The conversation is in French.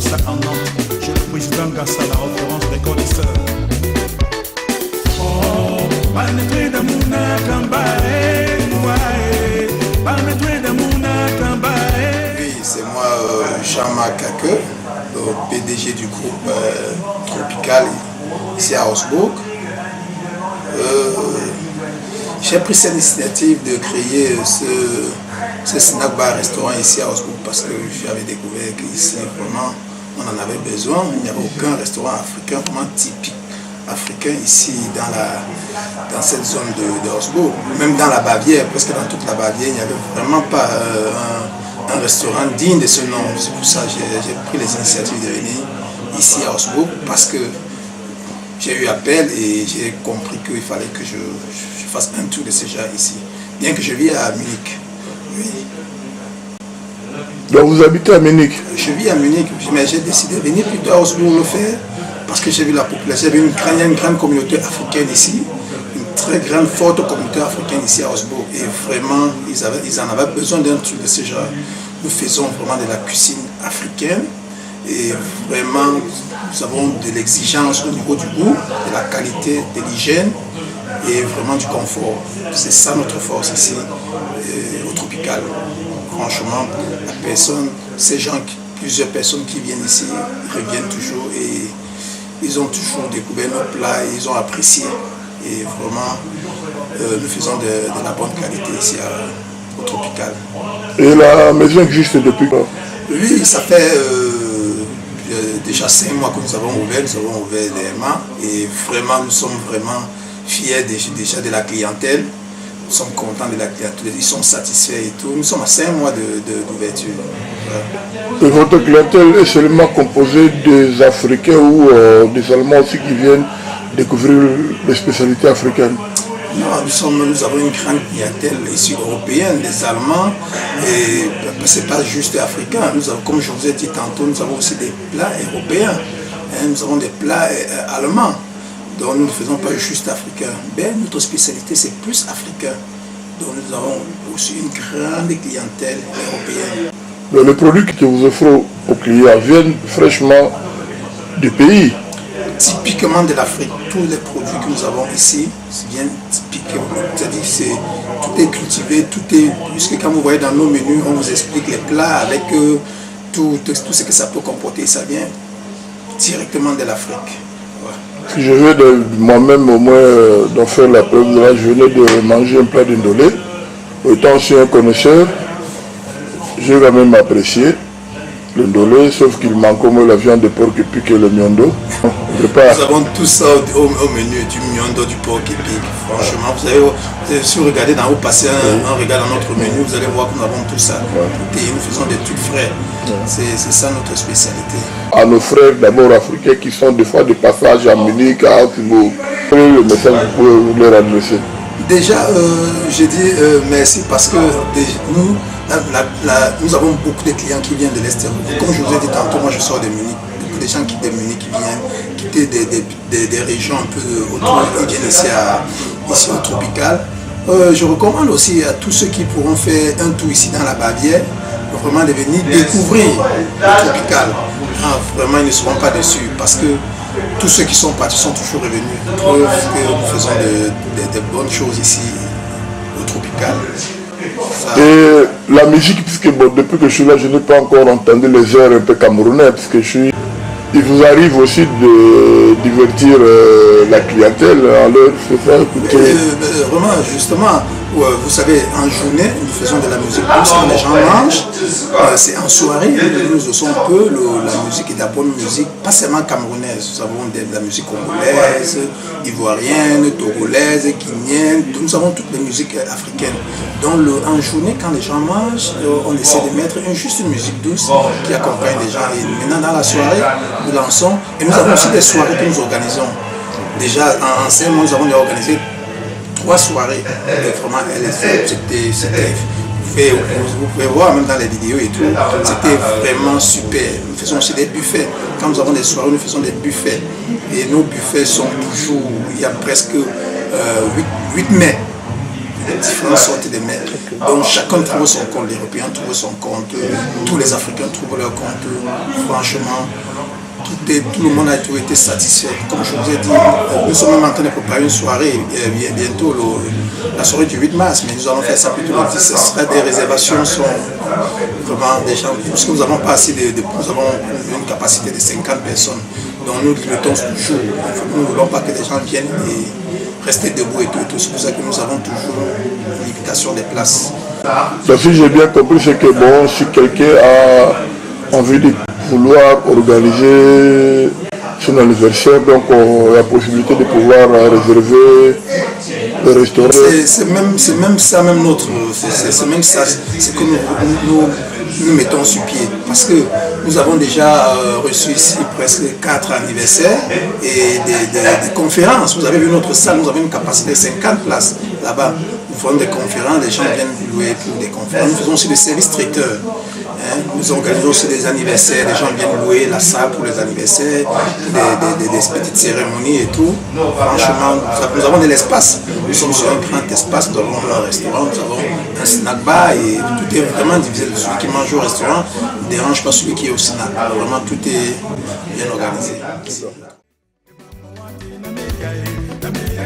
ça en Nantes. J'ai le président Gassa, la référence des connaisseurs. Oh, Barnetoué d'Amouna Kambae, Barnetoué d'Amouna Kambae. Oui, c'est moi, Jean-Marc Kake, le PDG du groupe Tropical ici à Augsbourg. J'ai pris cette initiative de créer ce snack bar restaurant ici à Augsbourg parce que j'avais découvert qu'ici vraiment on en avait besoin. Il n'y avait aucun restaurant africain vraiment typique africain ici dans cette zone de Augsbourg. Même dans la Bavière, presque dans toute la Bavière, il n'y avait vraiment pas un restaurant digne de ce nom. C'est pour ça que j'ai pris les initiatives de venir ici à Augsbourg parce que j'ai eu appel et j'ai compris qu'il fallait que je fasse un tour de ce genre ici. Bien que je vis à Munich. Oui. Donc vous habitez à Munich? Je vis à Munich, mais j'ai décidé de venir plutôt à Augsbourg le faire parce que j'ai vu la population. J'ai vu une grande communauté africaine ici, une très grande, forte communauté africaine ici à Augsbourg. Et vraiment, ils en avaient besoin d'un truc de ce genre. Nous faisons vraiment de la cuisine africaine. Et vraiment, nous avons de l'exigence au niveau du goût, de la qualité, de l'hygiène et vraiment du confort. C'est ça notre force ici, au Tropical. Franchement, plusieurs personnes qui viennent ici, ils reviennent toujours et ils ont toujours découvert nos plats et ils ont apprécié. Et vraiment, nous faisons de la bonne qualité ici au Tropical. Et la maison existe depuis quand? Oui, ça fait déjà 5 mois que nous avons ouvert réellement et vraiment nous sommes vraiment fiers déjà de la clientèle. Nous sommes contents de la clientèle, ils sont satisfaits et tout. Nous sommes à 5 mois d'ouverture. Et votre clientèle est seulement composée des Africains ou des Allemands aussi qui viennent découvrir les spécialités africaines? Non, nous avons une grande clientèle ici européenne, des Allemands, et ce n'est pas juste africain. Comme je vous ai dit tantôt, nous avons aussi des plats européens, nous avons des plats allemands. Donc nous ne faisons pas juste africain. Mais notre spécialité, c'est plus africain. Donc nous avons aussi une grande clientèle européenne. Les produits que vous offrez aux clients viennent fraîchement du pays? Typiquement de l'Afrique. Tous les produits que nous avons ici viennent typiquement. C'est-à-dire tout est cultivé, puisque quand vous voyez dans nos menus, on vous explique les plats avec tout ce que ça peut comporter. Ça vient directement de l'Afrique. Si je vais moi-même au moins d'en faire la preuve, là, je venais de manger un plat d'indolé. Étant aussi un connaisseur, j'ai quand même apprécié l'indolé, sauf qu'il manque au moins la viande de porc épic et le miondo. Nous avons tout ça au menu, du miondo, du porc épic. Franchement, vous avez, si vous regardez dans haut, passez un regard dans notre menu, vous allez voir que nous avons tout ça. Et nous faisons des trucs frais. C'est ça notre spécialité. À nos frères d'abord africains qui sont des fois de passage à Munich, à Augsbourg, quel est le message que vous pouvez leur adresser? Déjà, je dis merci parce que nous avons beaucoup de clients qui viennent de l'extérieur. Comme je vous ai dit tantôt, moi je sors de Munich. Beaucoup de gens qui de Munich qui viennent quitter des régions un peu autour, ils viennent ici au Tropical. Je recommande aussi à tous ceux qui pourront faire un tour ici dans la Bavière, vraiment de venir découvrir le Tropical. Vraiment, ils ne seront pas déçus parce que tous ceux qui sont partis sont toujours revenus. Preuve que nous faisons de bonnes choses ici au Tropical. Ça. Et la musique, puisque depuis que je suis là, je n'ai pas encore entendu les airs un peu camerounais, puisque il vous arrive aussi de divertir la clientèle en leur faisant écouter. Vraiment, justement, vous savez, en journée, nous faisons de la musique douce quand les gens mangent. C'est en soirée, nous osons un peu la musique et de la bonne musique, pas seulement camerounaise. Nous avons de la musique congolaise, ivoirienne, togolaise, guinéenne. Nous avons toutes les musiques africaines. Donc en journée, quand les gens mangent, on essaie de mettre juste une musique douce qui accompagne les gens. Et maintenant, dans la soirée, nous lançons. Et nous avons aussi des soirées que nous organisons. Déjà, en 5 mois, nous avons organisé 3 soirées. Et vraiment, c'était vous pouvez voir même dans les vidéos et tout. C'était vraiment super. Nous faisons aussi des buffets. Quand nous avons des soirées, nous faisons des buffets. Et nos buffets sont toujours, il y a presque 8 mets. différentes sortes de mails. Donc chacun trouve son compte, les Européens trouvent son compte, tous les Africains trouvent leur compte. Franchement, tout le monde a été satisfait. Comme je vous ai dit, nous sommes même en train de préparer une soirée, bientôt la soirée du 8 mars, mais nous allons faire ça plutôt le 10. Ce sera des réservations, sont vraiment des gens, parce que nous n'avons pas assez nous avons une capacité de 50 personnes. Donc nous limitons toujours. Nous ne voulons pas que les gens viennent et rester debout et tout. C'est pour ça que nous avons toujours une limitation des places. Donc si j'ai bien compris, c'est que bon, si quelqu'un a envie de vouloir organiser son anniversaire, donc il y a la possibilité de pouvoir réserver le restaurant. C'est même ça, même notre, c'est même ça, c'est que nous mettons sur pied. Parce que nous avons déjà reçu ici presque 4 anniversaires et des conférences. Vous avez vu notre salle, nous avons une capacité de 50 places là-bas. Nous faisons des conférences, les gens viennent louer pour des conférences. Nous faisons aussi des services traiteurs. Nous organisons aussi des anniversaires, les gens viennent louer la salle pour les anniversaires, des petites cérémonies et tout. Franchement, nous avons de l'espace. Nous sommes sur un grand espace, nous avons un restaurant, nous avons un snack bar et tout est vraiment divisé. Celui qui mange au restaurant ne dérange pas celui qui est au snack. Vraiment, tout est bien organisé. Sunday,